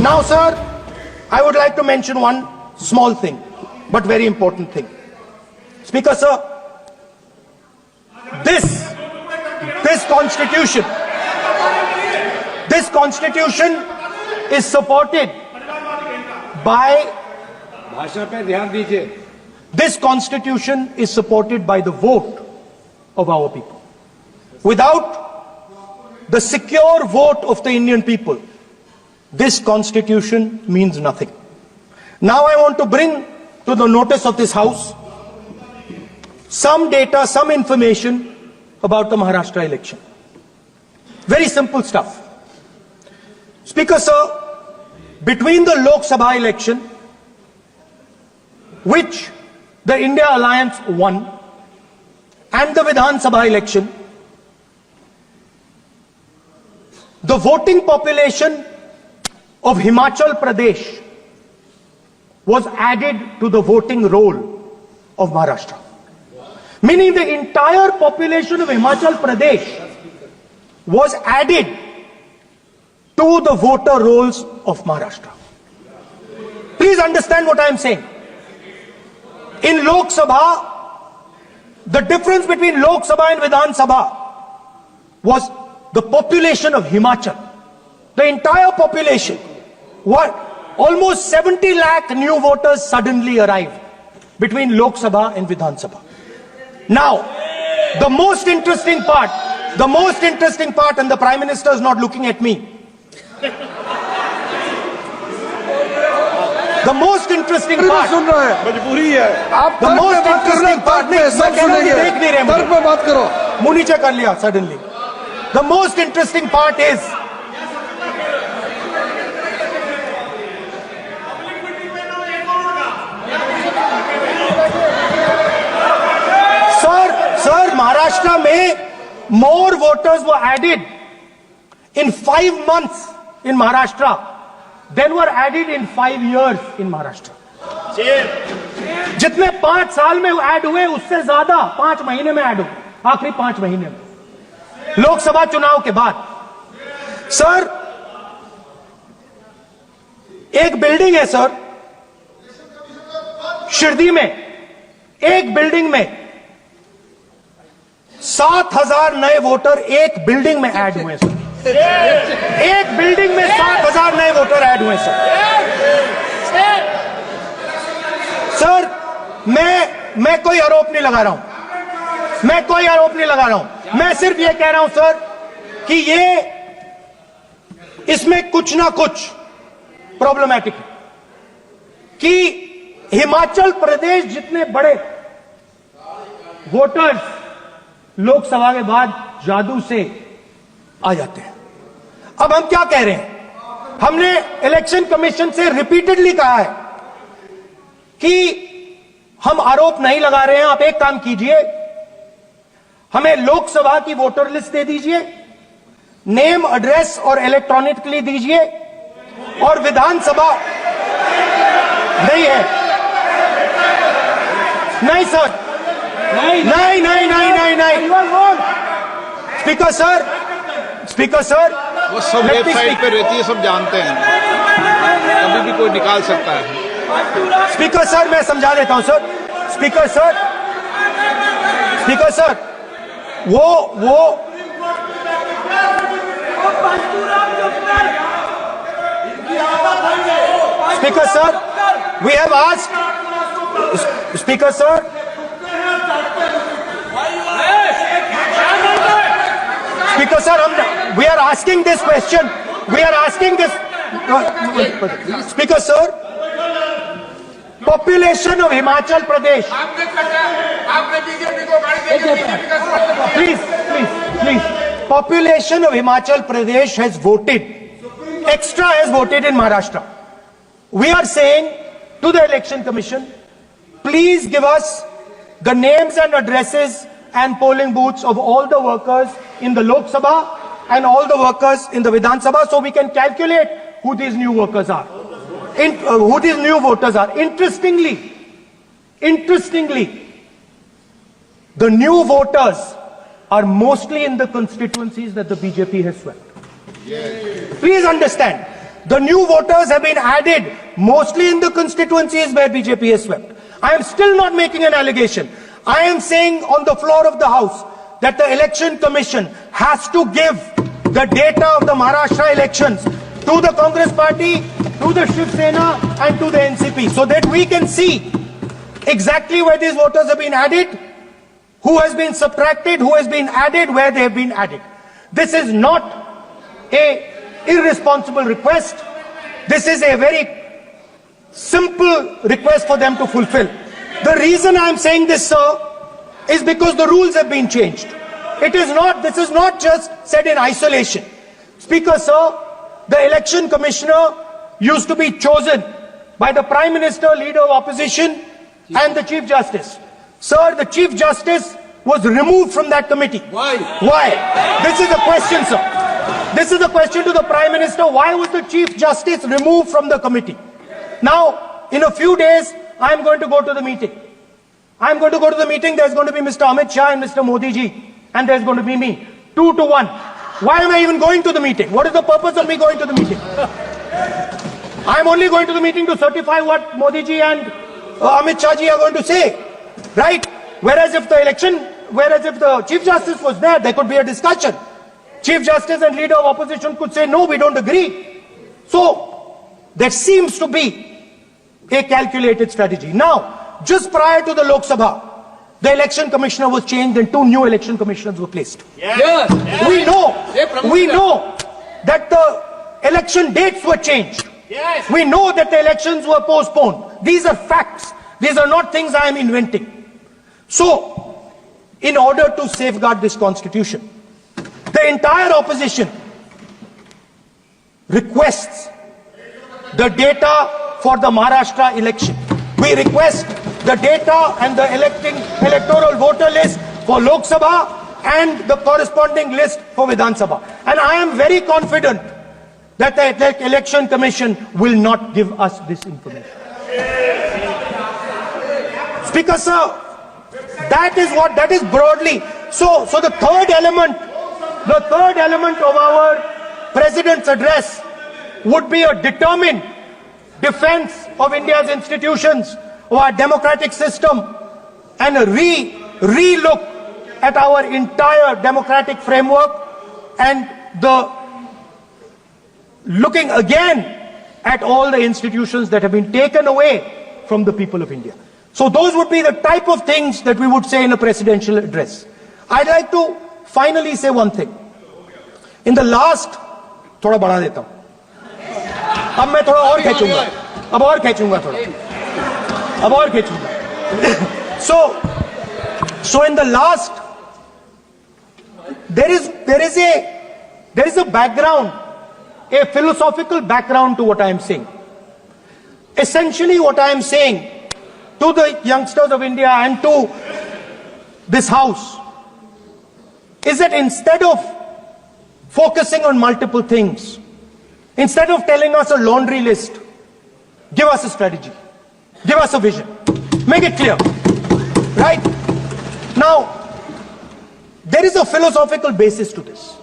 Now, sir, I would like to mention one small thing, but very important thing. Speaker, sir, this constitution is supported by this constitution is supported by the vote of our people. Without the secure vote of the Indian people, this constitution means nothing. Now I want to bring to the notice of this House some data, some information about the Maharashtra election. Very simple stuff. Speaker, sir, between the Lok Sabha election, which the India Alliance won, and the Vidhan Sabha election, the voting population of Himachal Pradesh was added to the voting roll of Maharashtra. Meaning the entire population of Himachal Pradesh was added to the voter rolls of Maharashtra. Please understand what I am saying. In Lok Sabha, the difference between Lok Sabha and Vidhan Sabha was the population of Himachal. The entire population. What? Almost 70 lakh new voters suddenly arrived between Lok Sabha and Vidhan Sabha. Now, the most interesting part, and the Prime Minister is not looking at me. The most interesting part, suddenly. The most interesting part is, Sir, Maharashtra mein more voters were added in 5 months in Maharashtra than were added in 5 years in Maharashtra. जितने 5 साल में add हुए उससे ज्यादा 5 महीने में add हुए, आखिरी 5 महीने में लोकसभा चुनाव के बाद. सर, एक बिल्डिंग है सर शिरडी में, एक बिल्डिंग में 7,000 नए वोटर एक बिल्डिंग में ऐड हुए सर. एक बिल्डिंग में 7,000 नए वोटर ऐड हुए सर. सर, मैं कोई आरोप नहीं लगा रहा हूं, मैं सिर्फ ये कह रहा हूं सर कि इसमें कुछ ना कुछ प्रॉब्लमैटिक है कि हिमाचल प्रदेश जितने बड़े वोटर्स लोकसभा के बाद जादू से आ जाते हैं. अब हम क्या कह रहे हैं? हमने इलेक्शन कमीशन से रिपीटेडली कहा है कि हम आरोप नहीं लगा रहे हैं. आप एक काम कीजिए, हमें लोकसभा की वोटर लिस्ट दे दीजिए, नेम, एड्रेस और इलेक्ट्रॉनिकली दीजिए, और विधानसभा नहीं है. नहीं सर, नहीं. स्पीकर सर, वो सब वेबसाइट पे रहती है, सब जानते हैं, कभी भी कोई निकाल सकता है. स्पीकर सर, मैं समझा देता हूं सर. स्पीकर सर, वो speaker sir, we have asked, speaker sir, Speaker sir, we are asking this question. We are asking this. Speaker sir, population of Himachal Pradesh. Please. Population of Himachal Pradesh has voted. Extra has voted in Maharashtra. We are saying to the Election Commission, please give us the names and addresses and polling booths of all the workers in the Lok Sabha and all the workers in the Vidhan Sabha, so we can calculate who these new workers are, who these new voters are. Interestingly, the new voters are mostly in the constituencies that the BJP has swept. Please understand, The new voters have been added mostly in the constituencies where BJP has swept. I am still not making an allegation. I am saying on the floor of the House that the Election Commission has to give the data of the Maharashtra elections to the Congress Party, to the Shiv Sena and to the NCP so that we can see exactly where these voters have been added, who has been subtracted, who has been added, where they have been added. This is not a irresponsible request. This is a very simple request for them to fulfill. The reason I am saying this, sir, is because the rules have been changed. This is not just said in isolation. Speaker, sir, the election commissioner used to be chosen by the Prime Minister, Leader of Opposition and the Chief Justice. Sir, the Chief Justice was removed from that committee. Why? Why? This is a question, sir. This is a question to the Prime Minister. Why was the Chief Justice removed from the committee? Now, in a few days, I am going to go to the meeting. I am going to go to the meeting. There's going to be Mr. Amit Shah and Mr. Modi ji. And there's going to be me. 2 to 1. Why am I even going to the meeting? What is the purpose of me going to the meeting? I'm only going to the meeting to certify what Modi ji and Amit Shah ji are going to say. Right? Whereas if the Chief Justice was there could be a discussion. Chief Justice and Leader of Opposition could say, no, we don't agree. So, there seems to be a calculated strategy. Now, just prior to the Lok Sabha, the election commissioner was changed and 2 new election commissioners were placed. Yes. We know that the election dates were changed. Yes. We know that the elections were postponed. These are facts. These are not things I am inventing. So, in order to safeguard this constitution, the entire opposition requests the data for the Maharashtra election. We request the data and the electoral voter list for Lok Sabha and the corresponding list for Vidhan Sabha. And I am very confident that the Election Commission will not give us this information. Speaker, sir, that is broadly. So the third element of our President's address would be a determined defense of India's institutions, of our democratic system, and a re-look at our entire democratic framework, and the looking again at all the institutions that have been taken away from the people of India. So those would be the type of things that we would say in a presidential address. I'd like to finally say one thing. In the last, थोड़ा बढ़ा देता हूँ. अब मैं थोड़ा और खींचूंगा. अब और खींचूंगा थोड़ा. अब और खींचूंगा. So in the last, there is a background, a philosophical background to what I am saying. Essentially, what I am saying to the youngsters of India and to this House is that instead of focusing on multiple things, instead of telling us a laundry list, give us a strategy, give us a vision, make it clear, right? Now, there is a philosophical basis to this.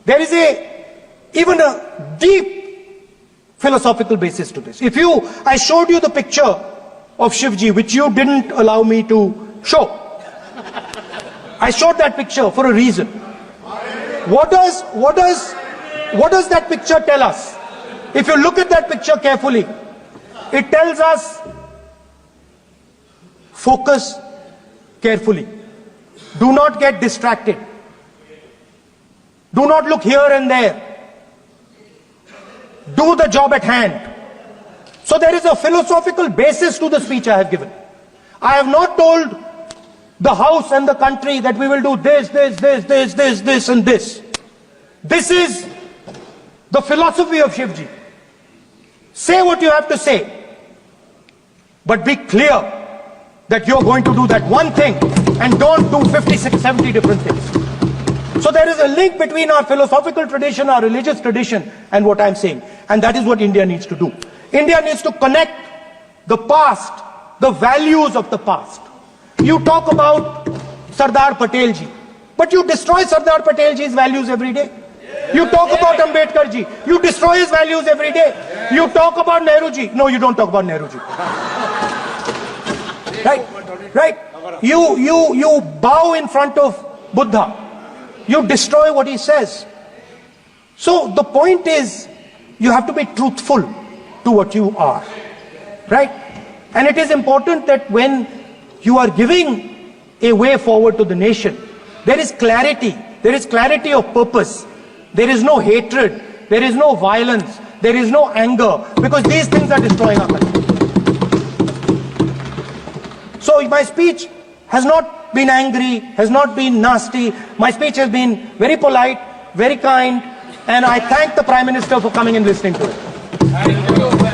There is even a deep philosophical basis to this. I showed you the picture of Shivji, which you didn't allow me to show. I showed that picture for a reason. What does that picture tell us? If you look at that picture carefully, it tells us focus carefully. Do not get distracted. Do not look here and there. Do the job at hand. So there is a philosophical basis to the speech I have given. I have not told the House and the country that we will do this and this. This is the philosophy of Shivji. Say what you have to say, but be clear that you're going to do that one thing and don't do 56, 70 different things. So there is a link between our philosophical tradition, our religious tradition, and what I'm saying. And that is what India needs to do. India needs to connect the past, the values of the past. You talk about Sardar Patel ji, but you destroy Sardar Patel ji's values every day. You talk about Ambedkar ji. You destroy his values every day. You talk about Nehru ji. No, you don't talk about Nehru ji. Right? You bow in front of Buddha. You destroy what he says. So the point is, you have to be truthful to what you are. Right? And it is important that when you are giving a way forward to the nation, there is clarity. There is clarity of purpose. There is no hatred. There is no violence. There is no anger. Because these things are destroying our country. So my speech has not been angry, has not been nasty. My speech has been very polite, very kind. And I thank the Prime Minister for coming and listening to it. Thank you.